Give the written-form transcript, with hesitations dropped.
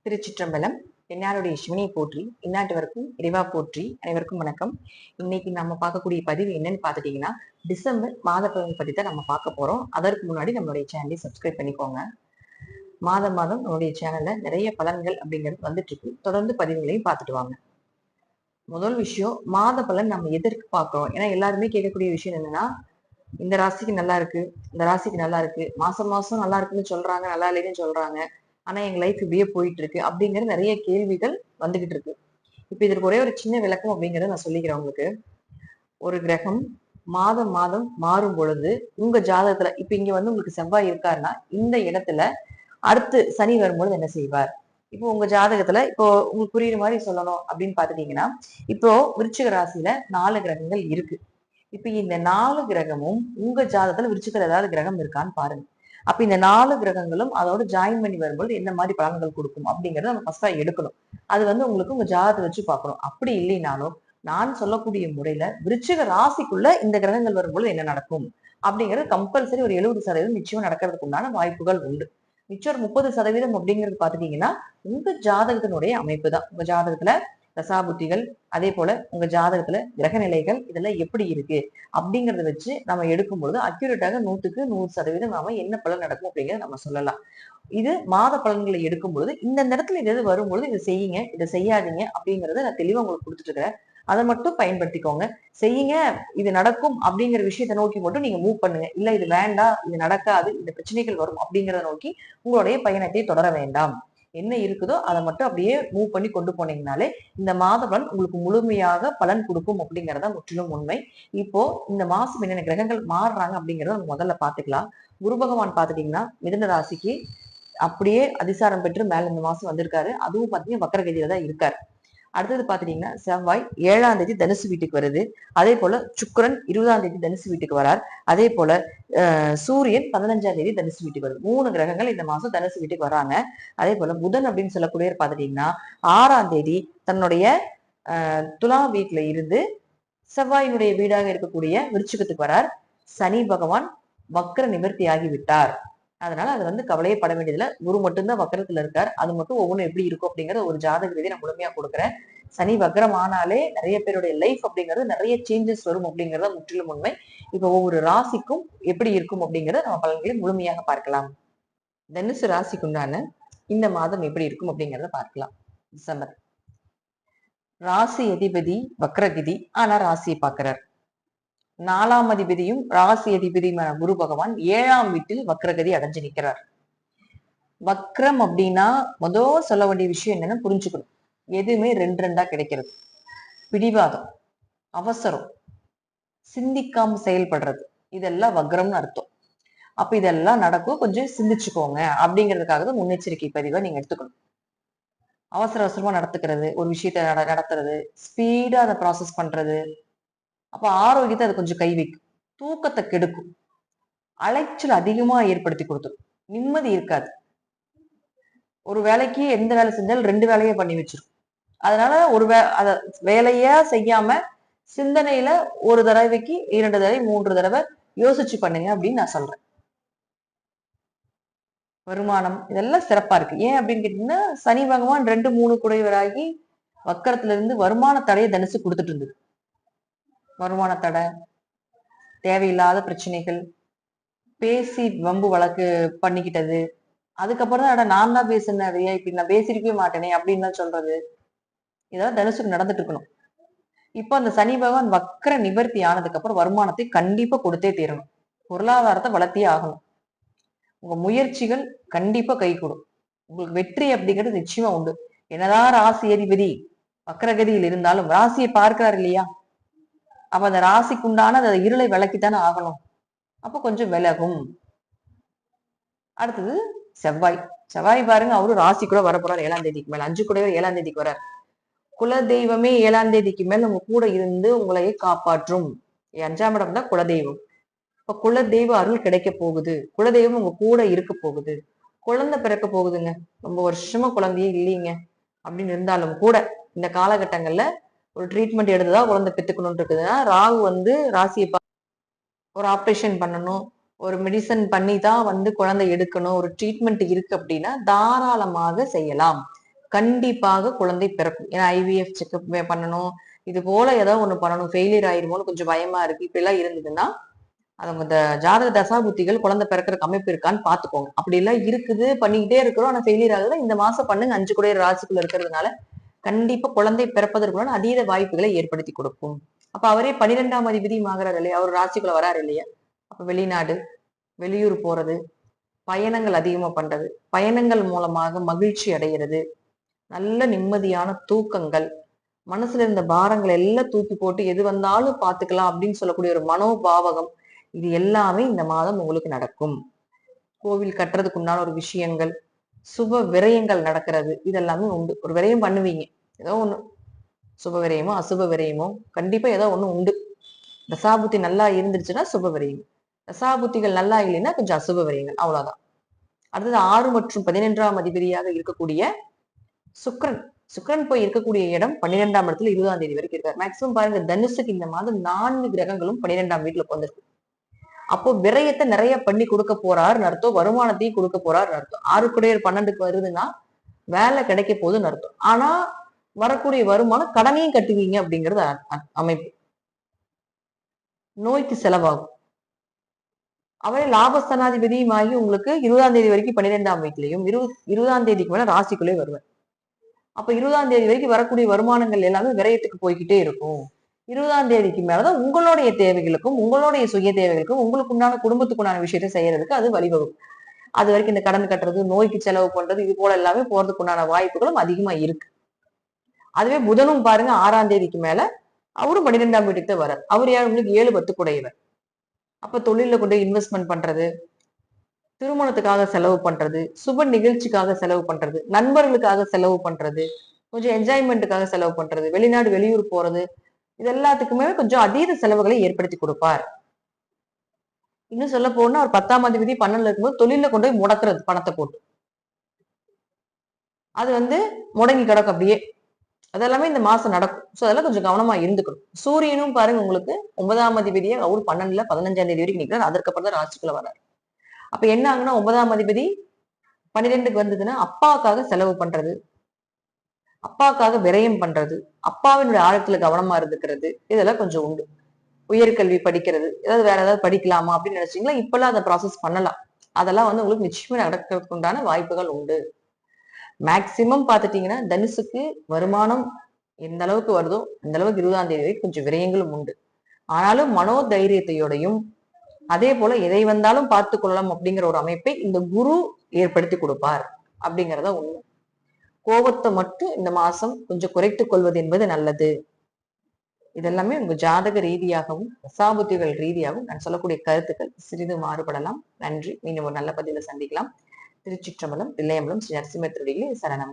திருச்சிற்றம்பலம். என்னாருடைய சிவனை போற்றி, இந்நாட்டவருக்கும் இறைவா போற்றி. அனைவருக்கும் வணக்கம். இன்னைக்கு நம்ம பார்க்கக்கூடிய பதிவு என்னன்னு பார்த்துட்டீங்கன்னா, டிசம்பர் மாத பலன் பத்தி தான் நம்ம பார்க்க போறோம். அதற்கு முன்னாடி நம்மளுடைய சேனலை சப்ஸ்கிரைப் பண்ணிக்கோங்க. மாதம் நம்மளுடைய சேனல்ல நிறைய பலன்கள் அப்படிங்கிறது வந்துட்டு இருக்கு. தொடர்ந்து பதிவுகளையும் பார்த்துட்டு வாங்க. முதல் விஷயம், மாத பலன் நம்ம எதற்கு பார்க்கிறோம்? ஏன்னா எல்லாருமே கேட்கக்கூடிய விஷயம் என்னன்னா, இந்த ராசிக்கு நல்லா இருக்கு, இந்த ராசிக்கு நல்லா இருக்கு, மாசம் மாசம் நல்லா இருக்குன்னு சொல்றாங்க, நல்லா இல்லைன்னு சொல்றாங்க, ஆனா எங்க லைஃப் இப்படியே போயிட்டு இருக்கு அப்படிங்கிற நிறைய கேள்விகள் வந்துகிட்டு இருக்கு. இப்ப இதற்கு ஒரே ஒரு சின்ன விளக்கம் அப்படிங்கறத நான் சொல்லிக்கிறேன் உங்களுக்கு. ஒரு கிரகம் மாதம் மாறும் பொழுது உங்க ஜாதகத்துல இப்ப இங்க வந்து உங்களுக்கு செவ்வாய் இருக்காருன்னா இந்த இடத்துல அடுத்து சனி வரும்பொழுது என்ன செய்வார்? இப்போ உங்க ஜாதகத்துல இப்போ உங்களுக்கு புரியுற மாதிரி சொல்லணும் அப்படின்னு பாத்துட்டீங்கன்னா, இப்போ விருச்சிக ராசியில 4 கிரகங்கள் இருக்கு. இப்ப இந்த 4 கிரகமும் உங்க ஜாதகத்துல விருச்சிகத்துல ஏதாவது கிரகம் இருக்கான்னு பாருங்க. அப்ப இந்த 4 கிரகங்களும் அதோட ஜாயின் பண்ணி வரும்போது என்ன மாதிரி பலன்கள் கொடுக்கும் அப்படிங்கறத நம்ம ஃபர்ஸ்டா எடுக்கணும். அது வந்து உங்களுக்கு உங்க ஜாதகத்தை வச்சு பார்க்கணும். அப்படி இல்லைனாலும் நான் சொல்லக்கூடிய முறையில விருச்சிக ராசிக்குள்ள இந்த கிரகங்கள் வரும்போது என்ன நடக்கும் அப்படிங்கிறது கம்பல்சரி ஒரு 70% நிச்சயம் நடக்கிறதுக்கு உண்டான வாய்ப்புகள் உண்டு. மிச்சம் 30% அப்படிங்கிறது பாத்துட்டீங்கன்னா உங்க ஜாதகத்தினுடைய அமைப்பு தான். உங்க ஜாதகத்துல தசாபுத்திகள், அதே போல உங்க ஜாதகத்துல கிரக நிலைகள் இதெல்லாம் எப்படி இருக்கு அப்படிங்கறத வச்சு நம்ம எடுக்கும்பொழுது அக்யூரேட்டாக 100% நாம என்ன பலன் நடக்கும் அப்படிங்கறத நம்ம சொல்லலாம். இது மாத பலன்களை எடுக்கும் பொழுது இந்த இடத்துல இது வரும்பொழுது இதை செய்யுங்க, இதை செய்யாதீங்க அப்படிங்கறத நான் தெளிவா உங்களுக்கு கொடுத்துட்டு இருக்கிறேன். அதை மட்டும் பயன்படுத்திக்கோங்க. செய்யுங்க, இது நடக்கும் அப்படிங்கிற விஷயத்தை நோக்கி மட்டும் நீங்க மூவ் பண்ணுங்க. இல்ல இது வேண்டாம், இது நடக்காது, இந்த பிரச்சனைகள் வரும் அப்படிங்கிறத நோக்கி உங்களுடைய பயணத்தை தொடர வேண்டாம். என்ன இருக்குதோ அதை மட்டும் அப்படியே மூவ் பண்ணி கொண்டு போனீங்கனாலே இந்த மாத பலன் உங்களுக்கு முழுமையாக பலன் கொடுக்கும் அப்படிங்கறத முற்றிலும் உண்மை. இப்போ இந்த மாசம் என்னென்ன கிரகங்கள் மாறுறாங்க அப்படிங்கறத நம்ம முதல்ல பாத்துக்கலாம். குரு பகவான் பாத்துட்டீங்கன்னா மிதுன ராசிக்கு அப்படியே அதிசாரம் பெற்று மேல இந்த மாசம் வந்திருக்காரு. அதுவும் பாத்தீங்கன்னா வக்கரகதியில தான் இருக்காரு. அடுத்தது பாத்துட்டீங்கன்னா செவ்வாய் 7ஆம் தேதி தனுசு வீட்டுக்கு வருது. அதே போல சுக்கிரன் 20ஆம் தேதி தனுசு வீட்டுக்கு வரார். அதே போல சூரியன் 15ஆம் தேதி தனுசு வீட்டுக்கு வருது. 3 கிரகங்கள் இந்த மாசம் தனுசு வீட்டுக்கு வராங்க. அதே போல புதன் அப்படின்னு சொல்லக்கூடிய பாத்துட்டீங்கன்னா 6ஆம் தேதி தன்னுடைய துலா வீட்டுல இருந்து செவ்வாயினுடைய வீடாக இருக்கக்கூடிய விருச்சிகத்துக்கு வரார். சனி பகவான் வக்ர நிவர்த்தி ஆகிவிட்டார். அதனால அது வந்து கவலையே பட வேண்டியதுல. குரு மட்டும்தான் வக்கரத்துல இருக்கார். அது மட்டும் ஒவ்வொன்றும் எப்படி இருக்கும் அப்படிங்கிற ஒரு ஜாதக ரீதியை நான் முழுமையா கொடுக்குறேன். சனி வக்ரம் ஆனாலே நிறைய பேருடைய லைஃப் அப்படிங்கிறது நிறைய சேஞ்சஸ் வரும் அப்படிங்கறத முற்றிலும் உண்மை. இப்ப ஒவ்வொரு ராசிக்கும் எப்படி இருக்கும் அப்படிங்கறத நம்ம பலன்களை முழுமையாக பார்க்கலாம். தனுசு ராசிக்குண்டான இந்த மாதம் எப்படி இருக்கும் அப்படிங்கறத பார்க்கலாம். டிசம்பர் ராசி அதிபதி வக்ரகிதி, ஆனா ராசியை பார்க்கிறார். 4ஆம் அதிபதியும் ராசி அதிபதியுமான குரு பகவான் 7ஆம் வீட்டில் வக்ரகதி அடைஞ்சு நிற்கிறார். வக்ரம் அப்படின்னா முதல் சொல்ல வேண்டிய விஷயம் என்னன்னா புரிஞ்சுக்கணும். எதுவுமே ரெண்டா கிடைக்கிறது. பிடிவாதம், அவசரம், சிந்திக்காம செயல்படுறது, இதெல்லாம் வக்ரம்னு அர்த்தம். அப்ப இதெல்லாம் நடக்கும், கொஞ்சம் சிந்திச்சுக்கோங்க அப்படிங்கிறதுக்காக தான் முன்னெச்சரிக்கை பதிவை நீங்க எடுத்துக்கணும். அவசரமா நடத்துக்கிறது, ஒரு விஷயத்த நடத்துறது, ஸ்பீடா அதை ப்ராசஸ் பண்றது, அப்ப ஆரோக்கியத்தை அது கொஞ்சம் கை வைக்கும். தூக்கத்தை கெடுக்கும். அலைச்சல் அதிகமா ஏற்படுத்தி கொடுத்துரும். நிம்மதி இருக்காது. ஒரு வேலைக்கு எந்த வேலை செஞ்சாலும் 2 வேலையே பண்ணி வச்சிருக்கும். அதனால ஒரு அத வேலையா செய்யாம சிந்தனையில ஒரு தடவைக்கு 2 தடவை 3 தடவை யோசிச்சு பண்ணுங்க அப்படின்னு நான் சொல்றேன். வருமானம் இதெல்லாம் சிறப்பா இருக்கு. ஏன் அப்படின்னு கேட்டீங்கன்னா சனி பகவான் 2, 3 குடைவராகி வக்கரத்துல இருந்து வருமான தடையை தனுசு கொடுத்துட்டு இருந்தது. வருமான தடை, தேவையில்லாத பிரச்சனைகள், பேசி வம்பு வழக்கு பண்ணிக்கிட்டது, அதுக்கப்புறம் தான் நான் தான் பேசினேன், இப்படி நான் பேசிருக்கவே மாட்டேனே அப்படின்னு சொல்றது, இதெல்லாம் தனுசுக்கு நடந்துட்டு இருக்கணும். இப்போ அந்த சனி பகவான் வக்கர நிவர்த்தி ஆனதுக்கு அப்புறம் வருமானத்தை கண்டிப்பா கொடுத்தே தீரணும். பொருளாதாரத்தை வளர்த்தியே ஆகணும். உங்க முயற்சிகள் கண்டிப்பா கை கூடும். உங்களுக்கு வெற்றி அப்படிங்கிறது நிச்சயமா உண்டு. என்னதான் ராசி அதிபதி வக்கரகதியில் இருந்தாலும் ராசியை பார்க்கிறார் இல்லையா, அப்ப அந்த ராசிக்கு உண்டான அந்த இருளை விளக்கித்தானே ஆகணும். அப்ப கொஞ்சம் விலகும். அடுத்தது செவ்வாய். செவ்வாய் பாருங்க, அவரு ராசி கூட வரப்போறாரு 7ஆம் தேதிக்கு மேல. 5 கூட 7ஆம் தேதிக்கு வரார். குல தெய்வமே 7ஆம் தேதிக்கு மேல உங்க கூட இருந்து உங்களை காப்பாற்றும். 5ஆம் இடம் தான் குலதெய்வம். இப்ப குலதெய்வ அருள் கிடைக்க போகுது. குலதெய்வம் உங்க கூட இருக்க போகுது. குழந்தை பிறக்க போகுதுங்க. ரொம்ப வருஷமா குழந்தையே இல்லைங்க அப்படின்னு இருந்தாலும் கூட இந்த காலகட்டங்கள்ல ஒரு ட்ரீட்மெண்ட் எடுத்துதான் குழந்தை பெத்துக்கணும்னு இருக்குதுன்னா, ராகு வந்து ராசியை ஒரு ஆப்ரேஷன் பண்ணணும், ஒரு மெடிசன் பண்ணி தான் வந்து குழந்தை எடுக்கணும், ஒரு ட்ரீட்மெண்ட் இருக்கு அப்படின்னா தாராளமாக செய்யலாம். கண்டிப்பாக குழந்தை பிறக்கும். ஏன்னா ஐவிஎஃப் செக்அப் பண்ணணும், இது போல ஏதாவது ஒண்ணு பண்ணணும், ஃபெயிலியர் ஆயிருமோன்னு கொஞ்சம் பயமா இருக்கு. இப்படி எல்லாம் இருந்ததுன்னா அவங்க இந்த ஜாதக தசாபுத்திகள் குழந்தை பிறக்கிறதுக்கு அமைப்பு இருக்கான்னு பாத்துக்கோங்க. அப்படி எல்லாம் இருக்குது, பண்ணிக்கிட்டே இருக்கிறோம், ஆனா ஃபெயிலியர் ஆகுதுன்னா இந்த மாசம் பண்ணுங்க. 5 குடைய ராசிக்குள்ள இருக்கிறதுனால கண்டிப்பா குழந்ை பிறப்பதற்குள்ள அதீத வாய்ப்புகளை ஏற்படுத்தி கொடுக்கும். அப்ப அவரே 12ஆம் அதிபதியும் ஆகிறாரு இல்லையா, அவர் ராசிக்குள்ள வராரு இல்லையா, அப்ப வெளிநாடு, வெளியூர் போறது, பயணங்கள் அதிகமா பண்றது, பயணங்கள் மூலமாக மகிழ்ச்சி அடைகிறது, நல்ல நிம்மதியான தூக்கங்கள், மனசுல இருந்த பாரங்கள் எல்லாம் தூக்கி போட்டு எது வந்தாலும் பாத்துக்கலாம் அப்படின்னு சொல்லக்கூடிய ஒரு மனோபாவகம், இது எல்லாமே இந்த மாதம் உங்களுக்கு நடக்கும். கோவில் கட்டுறதுக்கு உண்டான ஒரு விஷயங்கள், சுப விரயங்கள் நடக்கிறது, இதெல்லாமே உண்டு. ஒரு விரயம் பண்ணுவீங்க, ஏதோ ஒண்ணு, சுப விரயமோ அசுப விரயமோ கண்டிப்பா ஏதோ ஒண்ணு உண்டு. தசாபுத்தி நல்லா இருந்துருச்சுன்னா சுப விரயம், தசாபுத்திகள் நல்லா இல்லைன்னா கொஞ்சம் அசுப விரயங்கள், அவ்வளவுதான். அடுத்தது 6 மற்றும் 11ஆம் அதிபதியாக இருக்கக்கூடிய சுக்ரன். சுக்ரன் போய் இருக்கக்கூடிய இடம் 12ஆம் இடத்துல 20ஆம் தேதி வரைக்கும் இருக்காரு. மேக்சிமம் பாருங்க தனுசுக்கு இந்த மாதம் 4 கிரகங்களும் 12ஆம் வீட்டுல உட்காந்துருக்கு. அப்போ விரயத்தை நிறைய பண்ணி கொடுக்க போறாருன்னு அர்த்தம், வருமானத்தையும் கொடுக்க போறாருன்னு அர்த்தம். 6 குடையர் 12க்கு வருதுன்னா வேலை கிடைக்க போகுதுன்னு அர்த்தம். ஆனா வரக்கூடிய வருமானம் கடனையும் கட்டுவீங்க அப்படிங்கிறது அமைப்பு. நோய்க்கு செலவாகும். அவரே லாபஸ்தானாதிபதியும் ஆகி உங்களுக்கு 20ஆம் தேதி வரைக்கும் 12ஆம் வீட்லயும் 20ஆம் தேதிக்கு மேல ராசிக்குள்ளே வருவார். அப்ப 20ஆம் தேதி வரைக்கும் வரக்கூடிய வருமானங்கள் எல்லாமே விரயத்துக்கு போய்கிட்டே இருக்கும். 20ஆம் தேதிக்கு மேலதான் உங்களுடைய தேவைகளுக்கும் உங்களுடைய சுய தேவைகளுக்கும் உங்களுக்கு உண்டான குடும்பத்துக்குண்டான விஷயத்தை செய்யறதுக்கு அது வழிவகுக்கும். அது வரைக்கும் இந்த கடன் கட்டுறது, நோய்க்கு செலவு பண்றது, இது போல எல்லாமே போறதுக்குண்டான வாய்ப்புகளும் அதிகமா இருக்கு. அதுவே புதனும் பாருங்க 6ஆம் தேதிக்கு மேல அவரும் 12ஆம் வீட்டுக்கு தான் வர்றார். அவர் யார், உங்களுக்கு 7, 10 குடையவர். அப்ப தொழில கொண்டு இன்வெஸ்ட்மெண்ட் பண்றது, திருமணத்துக்காக செலவு பண்றது, சுப நிகழ்ச்சிக்காக செலவு பண்றது, நண்பர்களுக்காக செலவு பண்றது, கொஞ்சம் என்ஜாய்மெண்ட்டுக்காக செலவு பண்றது, வெளிநாடு வெளியூர் போறது, இது எல்லாத்துக்குமே கொஞ்சம் அதீத செலவுகளை ஏற்படுத்தி கொடுப்பார். இன்னும் சொல்ல போனா அவர் 10ஆம் அதிபதி 12ல இருக்கும்போது தொழில கொண்டு போய் முடக்கிறது பணத்தை போட்டு, அது முடங்கி கிடக்கும் அப்படியே. அதெல்லாமே இந்த மாசம் நடக்கும். சோ அதெல்லாம் கொஞ்சம் கவனமா இருந்துக்கணும். சூரியனும் பாருங்க உங்களுக்கு 9ஆம் அதிபதியை அவர் 12ல 15ஆம் தேதி வரைக்கும் நிற்கிறார். அதற்கப்புறம் தான் ராசிக்குள்ள வர்றாரு. அப்ப என்ன ஆகுன்னா 9ஆம் அதிபதி 12க்கு வந்ததுன்னா அப்பாவுக்காக செலவு பண்றது, அப்பாவுக்காக விரயம் பண்றது, அப்பாவினுடைய ஆழத்துல கவனமா இருந்துக்கிறது, இதெல்லாம் கொஞ்சம் உண்டு. உயர்கல்வி படிக்கிறது, ஏதாவது வேற ஏதாவது படிக்கலாமா அப்படின்னு நினைச்சீங்களா, இப்பெல்லாம் அந்த ப்ராசஸ் பண்ணலாம். அதெல்லாம் உங்களுக்கு நிச்சயமா நடக்கிறதுக்கு உண்டான வாய்ப்புகள் உண்டு. மேக்சிமம் பாத்துட்டீங்கன்னா தனுசுக்கு வருமானம் எந்த அளவுக்கு வருதோ அந்த அளவுக்கு 20ஆம் தேதி வரைக்கும் கொஞ்சம் விரயங்களும் உண்டு. ஆனாலும் மனோ தைரியத்தையோடையும் அதே போல எதை வந்தாலும் பார்த்து கொள்ளலாம் அப்படிங்கிற ஒரு அமைப்பை இந்த குரு ஏற்படுத்தி கொடுப்பார் அப்படிங்கிறத உண்மை. கோபத்தை மட்டும் இந்த மாசம் கொஞ்சம் குறைத்துக் கொள்வது என்பது நல்லது. இதெல்லாமே உங்க ஜாதக ரீதியாகவும் தசாபுத்திகள் ரீதியாகவும் நான் சொல்லக்கூடிய கருத்துக்கள் சிறிது மாறுபடலாம். நன்றி. மீண்டும் ஒரு நல்ல பதிவில் சந்திக்கலாம். திருச்சிற்றம்பலம், தில்லையம்பலம், ஸ்ரீ நரசிம்ம திருடிகளே சரணம்.